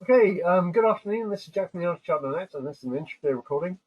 Okay, good afternoon. This is Jack from the Arch Net, and this is an Intraday recording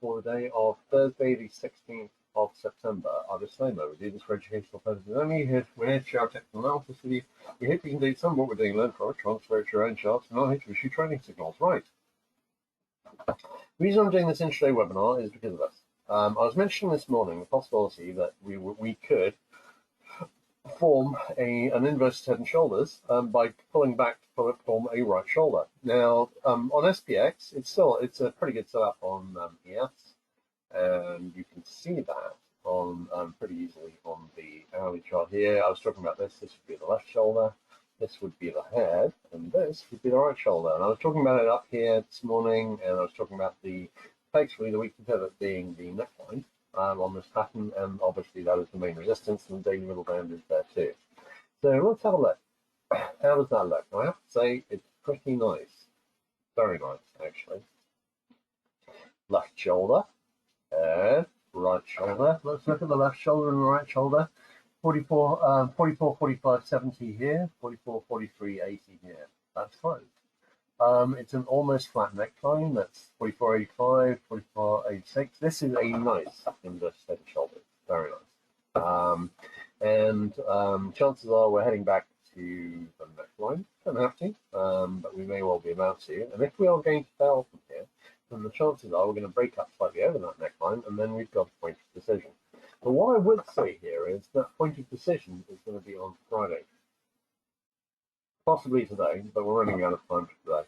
for the day of Thursday, the 16th of September. Our disclaimer: we do this for educational purposes only. We're here to share our technical analysis with you. We hope you can do some of what we're doing, learn from it, transfer it to your own charts, and not here to issue trading signals. Right. The reason I'm doing this Intraday webinar is because of this. I was mentioning this morning the possibility that we could form an inverted head and shoulders by pulling back to form a right shoulder. Now on SPX, it's a pretty good setup on ES, and you can see that on pretty easily on the hourly chart here. I was talking about this. This would be the left shoulder, this would be the head, and this would be the right shoulder. And I was talking about it up here this morning, and I was talking about effectively the weekly pivot being the neckline on this pattern, and obviously that is the main resistance, and the daily middle band is there too. So let's have a look. How does that look? I have to say it's pretty nice, very nice actually. Left shoulder, right shoulder. Let's look at the left shoulder and the right shoulder. 44, 44, 45, 70 here, 44, 43, 80 here. That's close. It's an almost flat neckline. That's 44.85, 44.86. This is a nice inverted head and shoulders. Very nice. Chances are we're heading back to the neckline. Don't have to, but we may well be about to. And if we are going to fail from here, then the chances are we're going to break up slightly over that neckline, and then we've got a point of decision. But what I would say here is that point of decision is going to be on Friday. Possibly today, but we're running out of time for today.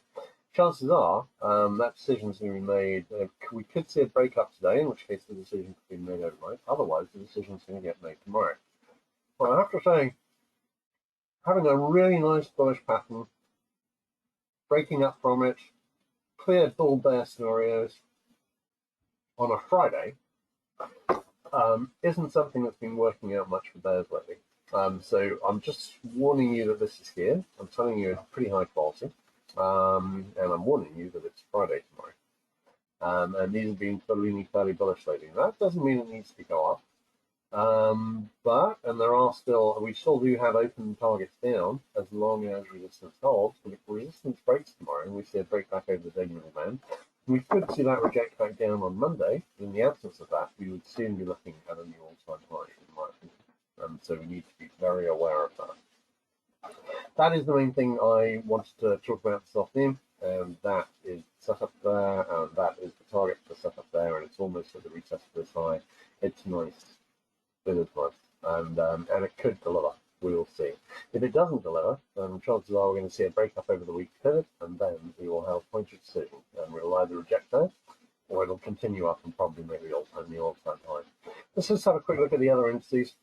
Chances are that decision is going to be made. We could see a breakup today, in which case the decision could be made overnight. Otherwise, the decision is going to get made tomorrow. Well, I have to say, having a really nice bullish pattern, breaking up from it, clear bull bear scenarios on a Friday isn't something that's been working out much for bears lately. So I'm just warning you that this is here. I'm telling you it's pretty high quality, and I'm warning you that it's Friday tomorrow. And these have been fairly bullish lately. That doesn't mean it needs to go up, and we still do have open targets down as long as resistance holds. But if resistance breaks tomorrow and we see a break back over the daily middle band, we could see that reject back down on Monday. In the absence of that, we would soon be looking at a new all-time high, in my opinion. So we need to be very aware of that. That is the main thing I wanted to talk about this afternoon, and that is set up there, and that is the target for set up there, and it's almost at the retest for this high. It's nice. It is nice, and it could deliver. We will see. If it doesn't deliver, then chances are we're going to see a break up over the week pivot, and then we will have a point of decision, and we'll either reject that, or it'll continue up and probably maybe all-time the all-time high. Let's just have a quick look at the other indices.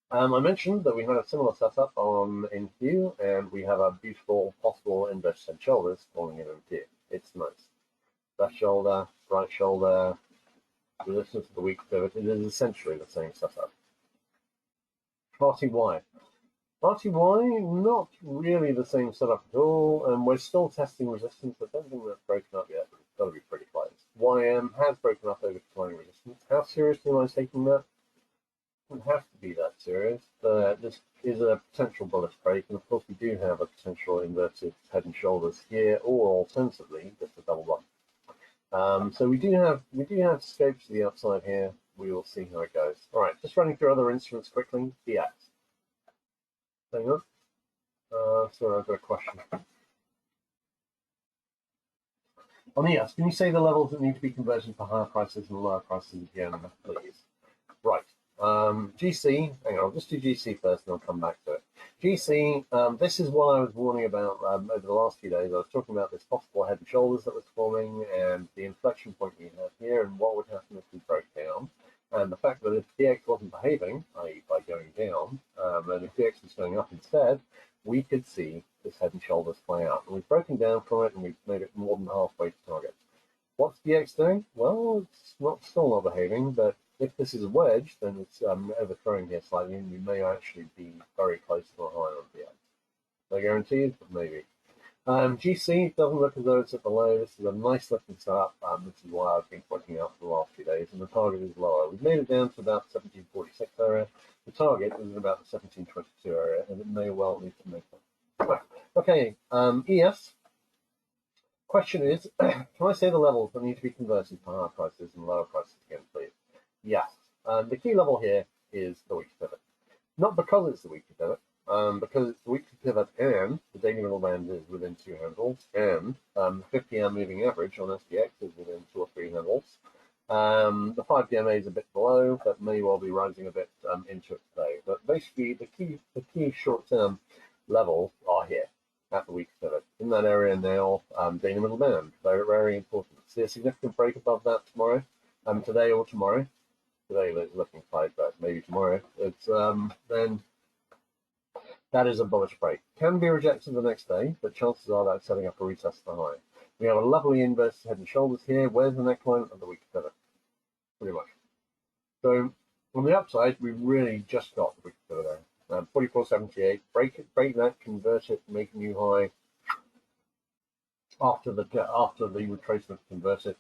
I mentioned that we had a similar setup on NQ, and we have a beautiful possible inverted head shoulders falling in NQ. It's nice. Left shoulder, right shoulder, resistance to the weak pivot. It is essentially the same setup. RTY. RTY, not really the same setup at all, and we're still testing resistance. I don't think that's broken up yet, but it's got to be pretty close. YM has broken up over declining resistance. How seriously am I taking that? It doesn't have to be that serious. This is a potential bullish break, and of course we do have a potential inverted head and shoulders here, or alternatively just a double bottom. So we do have scope to the upside here. We will see how it goes. All right, just running through other instruments quickly. DX. Hang on. Sorry, I've got a question. On ES, can you say the levels that need to be converted for higher prices and lower prices again, please? Right. GC, hang on, I'll just do GC first and I'll come back to it. GC, this is what I was warning about over the last few days. I was talking about this possible head and shoulders that was forming and the inflection point we have here and what would happen if we broke down. And the fact that if DX wasn't behaving, i.e. by going down, and if DX was going up instead, we could see this head and shoulders play out. And we've broken down from it and we've made it more than halfway to target. What's DX doing? Well, it's still not behaving, but if this is a wedge, then it's overthrowing here slightly, and we may actually be very close to a high on DX. No guarantees, but maybe. GC doesn't look as though it's at the low. This is a nice looking setup. This is why I've been pointing out for the last few days, and the target is lower. We've made it down to about 1746 area. The target is about the 1722 area, and it may well need to make that. Okay, ES. question is, can I say the levels that need to be converted to higher prices and lower prices again, please? Yes. The key level here is the weekly pivot. Not because it's the weekly pivot, because it's the weekly pivot and the daily middle band is within 2 handles, and the 50-hour moving average on SPX is within 2 or 3 handles. The 5 DMA is a bit below, but may well be rising a bit into it today. But basically, the key short-term levels are here at the weekly pivot. In that area now, daily middle band, very, very important. See a significant break above that tomorrow, today or tomorrow. Today is looking tight, but maybe tomorrow. It's then that is a bullish break. Can be rejected the next day, but chances are that's setting up a retest to the high. We have a lovely inverse head and shoulders here. Where's the neckline of the weekly pivot? Pretty much. So on the upside, we really just got the weekly pivot there. 44.78. Break it, break that, convert it, make a new high. After the retracement, convert it.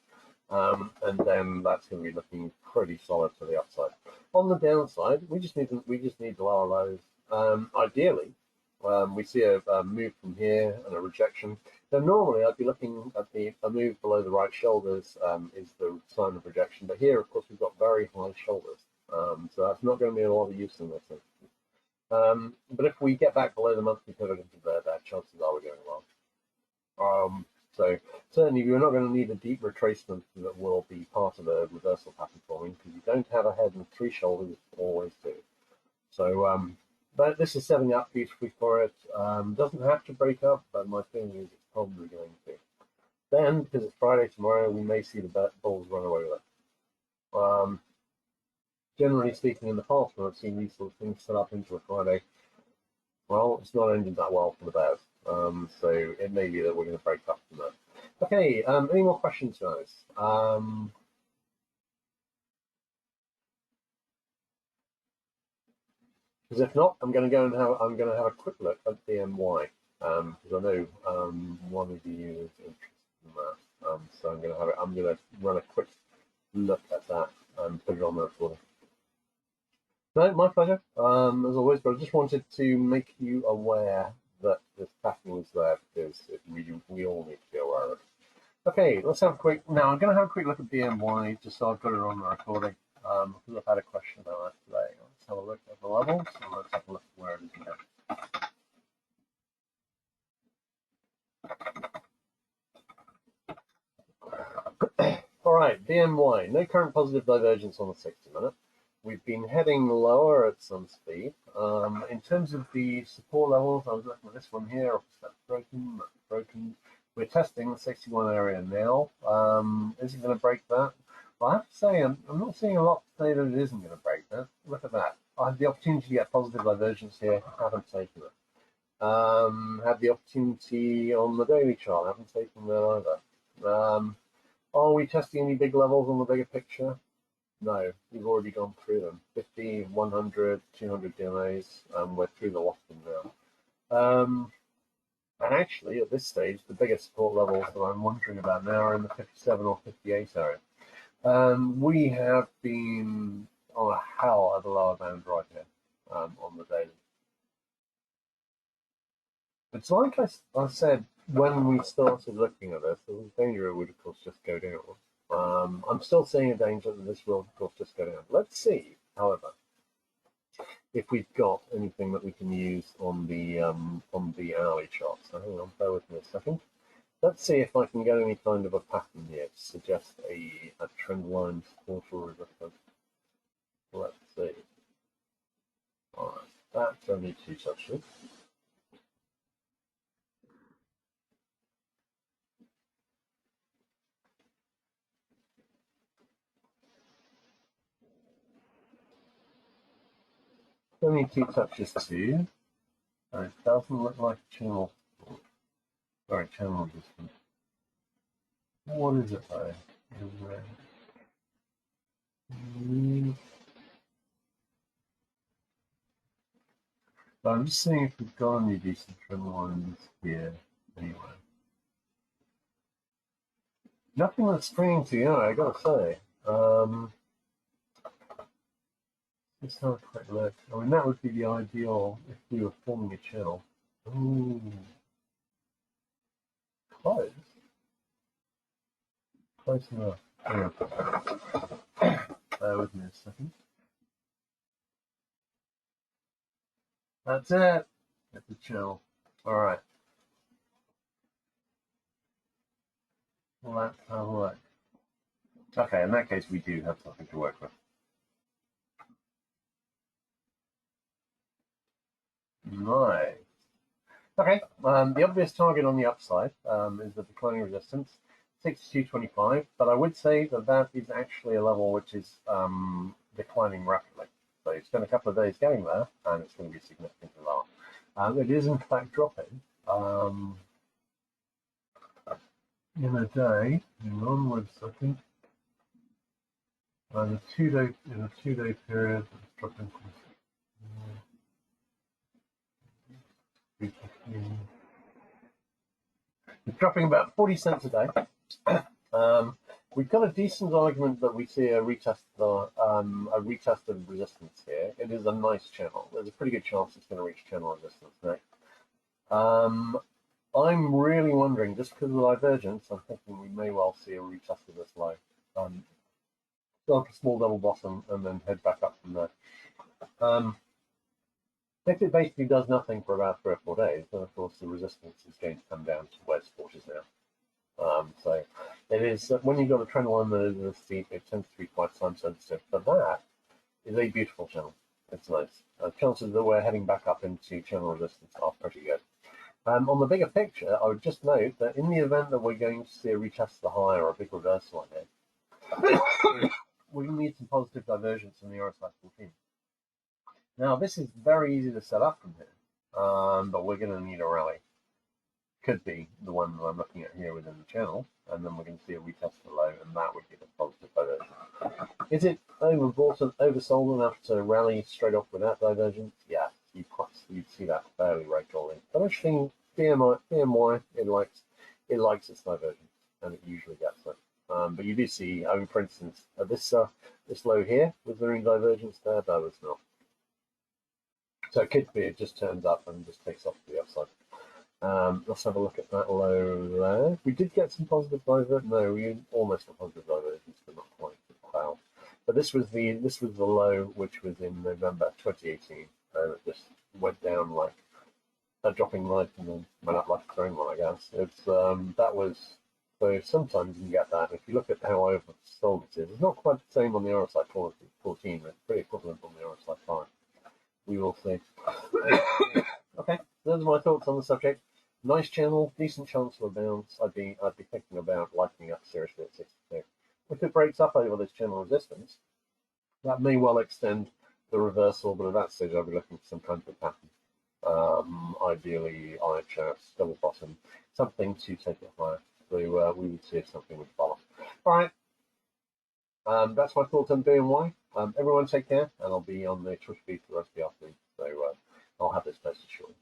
And then that's going to be looking pretty solid to the upside. On the downside, we just need the lower lows. Ideally, we see a move from here and a rejection. Now, normally I'd be looking at a move below the right shoulders is the sign of rejection. But here, of course, we've got very high shoulders, so that's not going to be a lot of use in this instance. But if we get back below the monthly pivot and convert that, chances are we're going well. So certainly we're not going to need a deep retracement that will be part of a reversal pattern forming, because you don't have a head and 3 shoulders, always do. So, but this is setting up beautifully for it. Doesn't have to break up, but my feeling is it's probably going to. Then, because it's Friday tomorrow, we may see the bulls run away with it. Generally speaking, in the past, when I've seen these sort of things set up into a Friday, well, it's not ended that well for the bears. So it may be that we're going to break up from that. Okay, any more questions, guys? Because if not, I'm going to go and have a quick look at BMY, because I know one of you is interested in that. So I'm going to run a quick look at that and put it on the recording. No, my pleasure, as always. But I just wanted to make you aware that this pattern was there, because we all need to be aware of it. Okay, let's have a quick. Now I'm going to have a quick look at BMY, just so I've got it on the recording. Because I've had a question about that today. Let's have a look at the levels, and let's have a look at where it is now. All right, BMY. No current positive divergence on the 60-minute. We've been heading lower at some speed. In terms of the support levels, I was looking at this one here. That's broken. That's broken. We're testing the 61 area now. Is it going to break that? Well, I have to say, I'm not seeing a lot to say that it isn't going to break that. Look at that. I had the opportunity to get positive divergence here. Haven't taken it. Had the opportunity on the daily chart. Haven't taken that either. Are we testing any big levels on the bigger picture? No, we've already gone through them. 50, 100, 200 DMAs. We're through the lot of them now. And actually, at this stage, the biggest support levels that I'm wondering about now are in the 57 or 58 area. We have been on a hell of a lower band right here on the daily. It's like I said when we started looking at this, there was a danger it would, of course, just go down. I'm still seeing a danger that this will, of course, just go down. Let's see, however, if we've got anything that we can use on the hourly chart. So hang on, bear with me a second. Let's see if I can get any kind of a pattern here to suggest a trend line support or resistance. Let's see. All right, that's only 2 touches. Only 2 touches too. It doesn't look like a channel. Sorry, channel resistance. What is it though? So I'm just seeing if we've got any decent trend lines here anyway. Nothing that's springing to you, I gotta say. Let's have a quick look. I mean, that would be the ideal if we were forming a channel. Ooh. Close. close enough. Yeah. Bear with me a second. That's it. That's the channel. All right. Well, let's have a look. Okay, in that case, we do have something to work with. Nice. Okay, the obvious target on the upside is the declining resistance, 62.25, but I would say that that is actually a level which is declining rapidly. So you spend a couple of days getting there, and it's going to be significantly lower. It is in fact dropping in a day. Hang on 1 second. In a two-day period, it's dropping from 315. It's dropping about 40 cents a day. We've got a decent argument that we see a retest of resistance here. It is a nice channel. There's a pretty good chance it's going to reach channel resistance next. I'm really wondering, just because of the divergence, I'm thinking we may well see a retest of this low. Start a small double bottom and then head back up from there. If it basically does nothing for about 3 or 4 days, then of course the resistance is going to come down to where support is now. So it is, when you've got a trend line that is this steep, it tends to be quite time sensitive. But that is a beautiful channel. It's nice. Chances that we're heading back up into channel resistance are pretty good. On the bigger picture, I would just note that in the event that we're going to see a retest of the high or a big reversal on here, we're going to need some positive divergence in the RSI 14. Now, this is very easy to set up from here, but we're going to need a rally. Could be the one that I'm looking at here within the channel, and then we're going to see a retest below, and that would be the positive divergence. Is it overbought and oversold enough to rally straight off without divergence? Yeah, you'd see that fairly regularly. But actually, BMY, it likes its divergence, and it usually gets it. But you do see, for instance, this low here, was there any divergence there? No, there's not. So it could be it just turns up and just takes off to the upside. Let's have a look at that low there. We did get some positive divergence. No, we almost got positive divergence, but not quite. Wow. But this was the low, which was in November 2018. It just went down like a dropping light and then went up like a throwing one, I guess. It's that was, so sometimes you can get that. If you look at how oversold it is, it's not quite the same on the RSI 14, but it's pretty equivalent on the RSI 5. We will see. Okay, those are my thoughts on the subject. Nice channel, decent chance for a bounce. I'd be thinking about lightening up seriously at 62. If it breaks up over this channel resistance, that may well extend the reversal, but at that stage I'd be looking for some kind of pattern. Ideally, IHS, double bottom, something to take it higher. So we would see if something would follow. All right. That's my thoughts on BNY. Everyone take care, and I'll be on the Twitter feed for the rest of the afternoon. So I'll have this posted shortly.